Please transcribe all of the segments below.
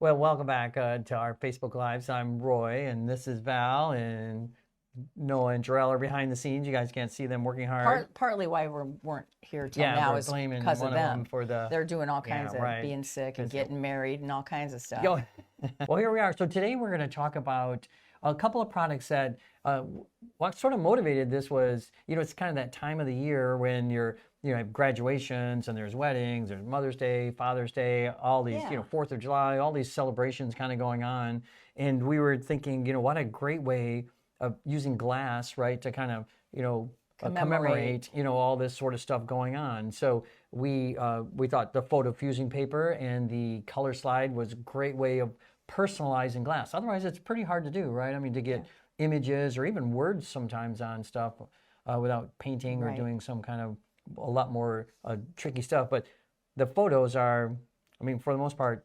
Well, welcome back to our Facebook Lives. I'm Roy, and this is Val, and Noah and Jarrell are behind the scenes. You guys can't see them working hard. Partly why we weren't here till Yeah, now we're is blaming because of one of them them. for the. They're doing all kinds Yeah, of right. being sick and 'Cause- getting married and all kinds of stuff. Yo, well, here we are. So today we're going to talk about a couple of products that what sort of motivated this was, it's kind of that time of the year when you have graduations and there's weddings, there's Mother's Day, Father's Day, all these, Yeah. 4th of July, all these celebrations kind of going on. And we were thinking, what a great way of using glass, right, to kind of, commemorate, all this sort of stuff going on. So we thought the photo fusing paper and the color slide was a great way of personalizing glass. Otherwise, it's pretty hard to do, right? I mean, to get images or even words sometimes on stuff without painting or Right. doing some kind of a lot more tricky stuff. But the photos are, I mean, for the most part,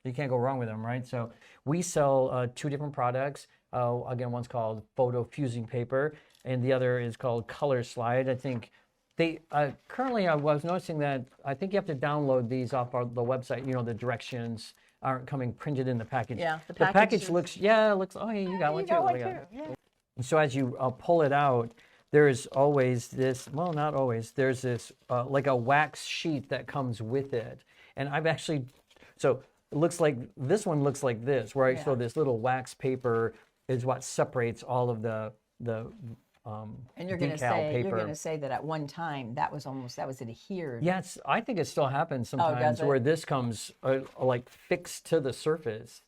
you can't go wrong with them, right? So we sell two different products. Again, one's called photo fusing paper, and the other is called color slide. I think they currently, I was noticing that I think you have to download these off the website. The directions aren't coming printed in the package. Yeah, the package looks, oh, yeah, you got one too. got one Look at too. it. Yeah. So as you pull it out, there's always this, well, not always, there's this like a wax sheet that comes with it. And I've actually, so it looks like, this one looks like this, right? Yeah. So this little wax paper is what separates all of the And you're decal paper. going to say that at one time that was adhered. Yes, I think it still happens sometimes does where it? this comes like fixed to the surface.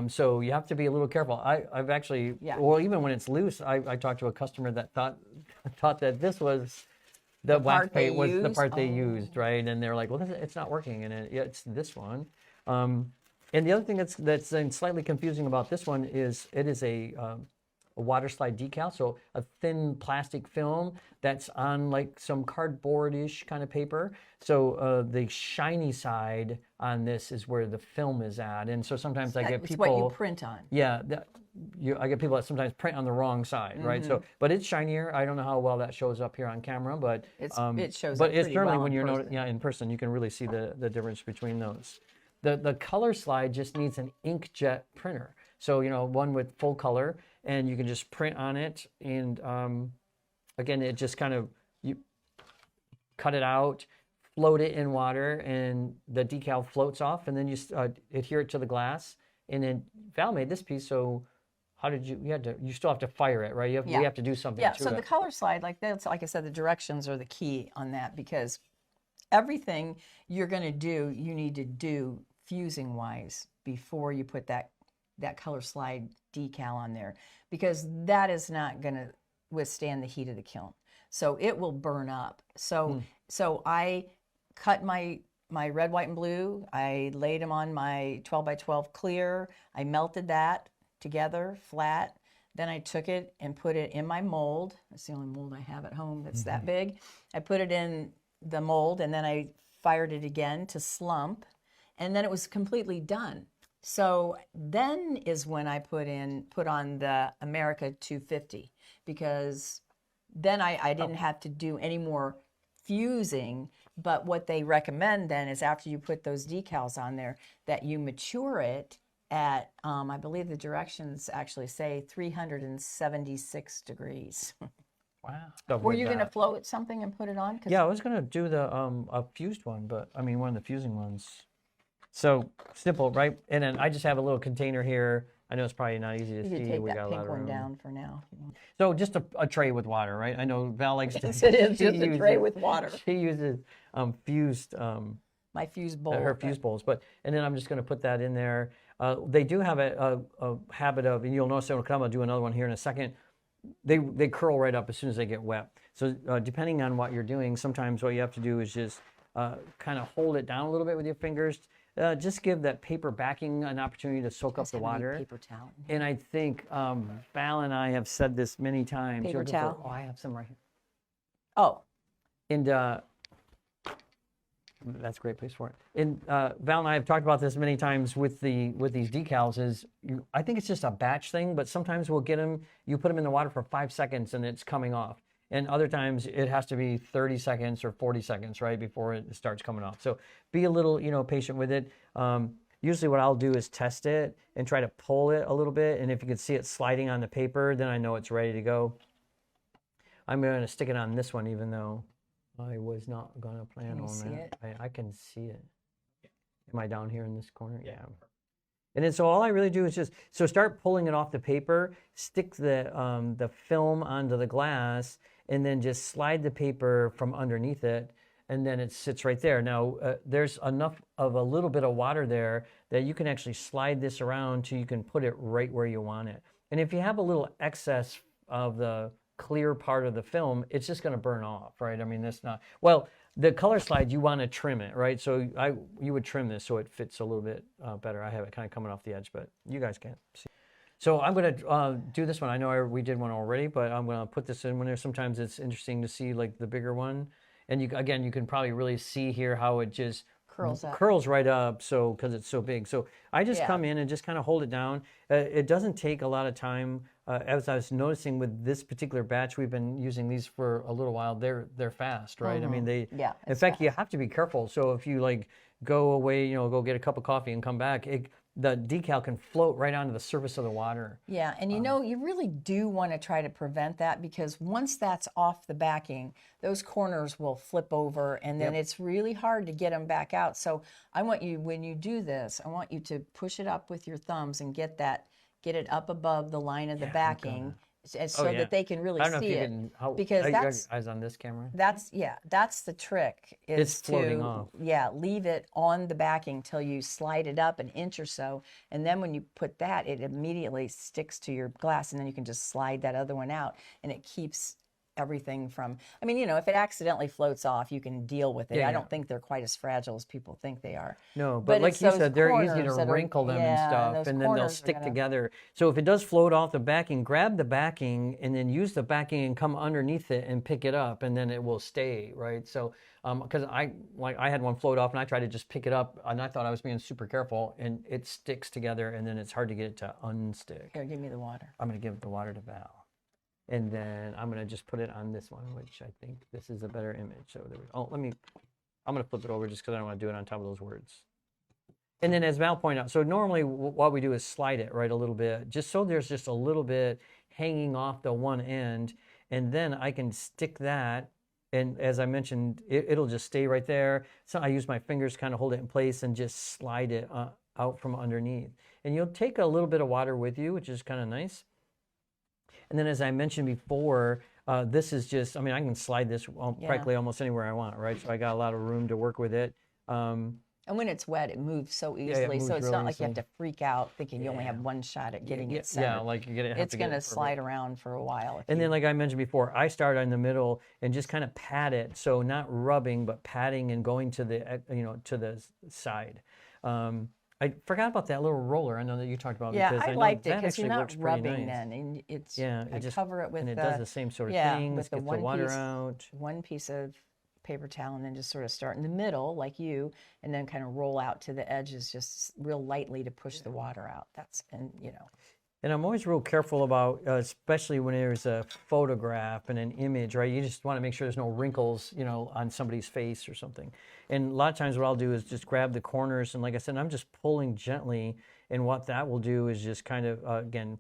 So you have to be a little careful. I've actually, Yeah. well, even when it's loose, I talked to a customer that thought that this was the wax part they paint was the used? part they used, right? And they're like, well, it's not working, and it's this one. And the other thing that's slightly confusing about this one is it is a water slide decal, so a thin plastic film that's on like some cardboard-ish kind of paper. So the shiny side on this is where the film is at, and so sometimes I get It's people. what you print on. Yeah, I get people that sometimes print on the wrong side, right? So, but it's shinier. I don't know how well that shows up here on camera, but It shows But up it's pretty certainly well when in you're person. in person, you can really see the difference between those. The color slide just needs an inkjet printer. So one with full color, and you can just print on it. And again, it just kind of you cut it out, float it in water, and the decal floats off, and then you adhere it to the glass. And then Val made this piece, so how did you still have to fire it, right? We have to do something Yeah, to so it. the color slide, like I said, the directions are the key on that, because everything you're going to do, you need to do fusing wise before you put that color slide decal on there, because that is not going to withstand the heat of the kiln. So it will burn up. So I cut my red, white, and blue. I laid them on my 12 by 12 clear. I melted that together flat. Then I took it and put it in my mold. That's the only mold I have at home that's that big. I put it in the mold, and then I fired it again to slump, and then it was completely done. So then is when I put on the America 250, because then I didn't have to do any more fusing. But what they recommend then is, after you put those decals on there, that you mature it at, I believe the directions actually say 376 degrees. Wow. Were you going to float something and put it on? Yeah, I was going to do the a fused one, but I mean one of the fusing ones. So simple, right? And then I just have a little container here. I know it's probably not easy to You see. could take We got that a lot pink of one room. down for now. So just a tray with water, right? I know Val likes to. Yes, it is she just a tray uses- with water. She uses fused My fuse bowl. her fuse bowls, and then I'm just going to put that in there. They do have a habit of, and you'll notice I'm going to do another one here in a second. They curl right up as soon as they get wet. So depending on what you're doing, sometimes what you have to do is just kind of hold it down a little bit with your fingers. Just give that paper backing an opportunity to soak up the water. Paper towel. And I think Val and I have said this many times. Paper towel? Oh, I have some right here. Oh, And that's a great place for it. And Val and I have talked about this many times with these decals. I think it's just a batch thing, but sometimes we'll get them. You put them in the water for 5 seconds and it's coming off. And other times it has to be 30 seconds or 40 seconds, right, before it starts coming off. So be a little, patient with it. usually what I'll do is test it and try to pull it a little bit. And if you can see it sliding on the paper, then I know it's ready to go. I'm going to stick it on this one, even though I was not going to plan Can you on see that. it? I can see it. Am I down here in this corner? Yeah. And then so all I really do is just, so start pulling it off the paper, stick the film onto the glass, and then just slide the paper from underneath it, and then it sits right there. Now, there's enough of a little bit of water there that you can actually slide this around so you can put it right where you want it. And if you have a little excess of the clear part of the film, it's just going to burn off, right? I mean, that's not, well, the color slide, you want to trim it, right? So you would trim this so it fits a little bit better. I have it kind of coming off the edge, but you guys can't see. So I'm going to do this one. I know we did one already, but I'm going to put this in when there's, sometimes it's interesting to see like the bigger one. And again, you can probably really see here how it just curls right up, so because it's so big. So I just come in and just kind of hold it down. It doesn't take a lot of time. As I was noticing with this particular batch, we've been using these for a little while. They're fast, right? I mean, in fact, you have to be careful. So if you like go away, go get a cup of coffee and come back, the decal can float right onto the surface of the water. Yeah, and you really do want to try to prevent that, because once that's off the backing, those corners will flip over, and then it's really hard to get them back out. So I want you, when you do this, I want you to push it up with your thumbs and get it up above the line of the backing, so that they can really see it. Because that's eyes on this camera. That's the trick. It's floating off. Yeah, leave it on the backing till you slide it up an inch or so, and then when you put that, it immediately sticks to your glass, and then you can just slide that other one out, and it keeps everything from, I mean, if it accidentally floats off, you can deal with it. I don't think they're quite as fragile as people think they are. No, but like you said, they're easy to wrinkle them and stuff, and then they'll stick together. So if it does float off the backing, grab the backing and then use the backing and come underneath it and pick it up, and then it will stay, right? So, because I had one float off and I tried to just pick it up, and I thought I was being super careful, and it sticks together, and then it's hard to get it to unstick. Here, give me the water. I'm going to give the water to Val. And then I'm going to just put it on this one, which I think this is a better image. So there we go. I'm going to flip it over just because I don't want to do it on top of those words. And then as Val pointed out, so normally what we do is slide it right a little bit, just so there's just a little bit hanging off the one end. And then I can stick that. And as I mentioned, it'll just stay right there. So I use my fingers to kind of hold it in place and just slide it out from underneath. And you'll take a little bit of water with you, which is kind of nice. And then, as I mentioned before, this is just, I mean, I can slide this practically almost anywhere I want, right? So I got a lot of room to work with it. And when it's wet, it moves so easily. So it's not like you have to freak out thinking you only have one shot at getting it centered. Yeah, like it's going to slide around for a while. And then, like I mentioned before, I start in the middle and just kind of pat it. So not rubbing, but patting and going to the, to the side. I forgot about that little roller. I know that you talked about. Yeah, because I liked it because you're not rubbing then, and it's I just cover it with and it does the same sort of thing. With the water out. One piece of paper towel, and then just sort of start in the middle like you, and then kind of roll out to the edges just real lightly to push the water out. And I'm always real careful about, especially when there's a photograph and an image, right? You just want to make sure there's no wrinkles, on somebody's face or something. And a lot of times what I'll do is just grab the corners, and like I said, I'm just pulling gently, and what that will do is just kind of, again,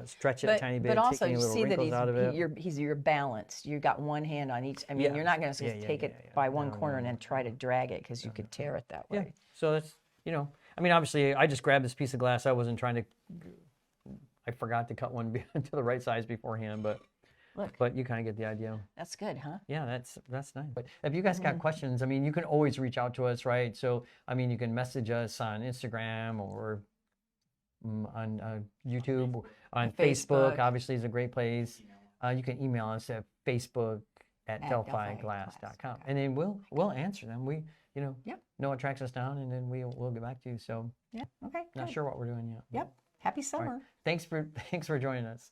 stretch it a tiny bit, but also taking you little see wrinkles out of it. You're balanced. You've got one hand on each. I mean, you're not going to take it by one corner and then try to drag it, because you could tear it that way. Yeah, so that's, I mean, obviously, I just grabbed this piece of glass. I wasn't trying to... I forgot to cut one to the right size beforehand, but you kind of get the idea. That's good, huh? Yeah, that's nice. But if you guys got questions, I mean, you can always reach out to us, right? So, I mean, you can message us on Instagram or on YouTube, on Facebook. Obviously, is a great place. You can email us at facebook@delphiglass.com, and then we'll answer them. We know what tracks us down, and then we'll get back to you. So yeah, okay. Not sure what we're doing yet. Yep. Happy summer. Right. Thanks for joining us.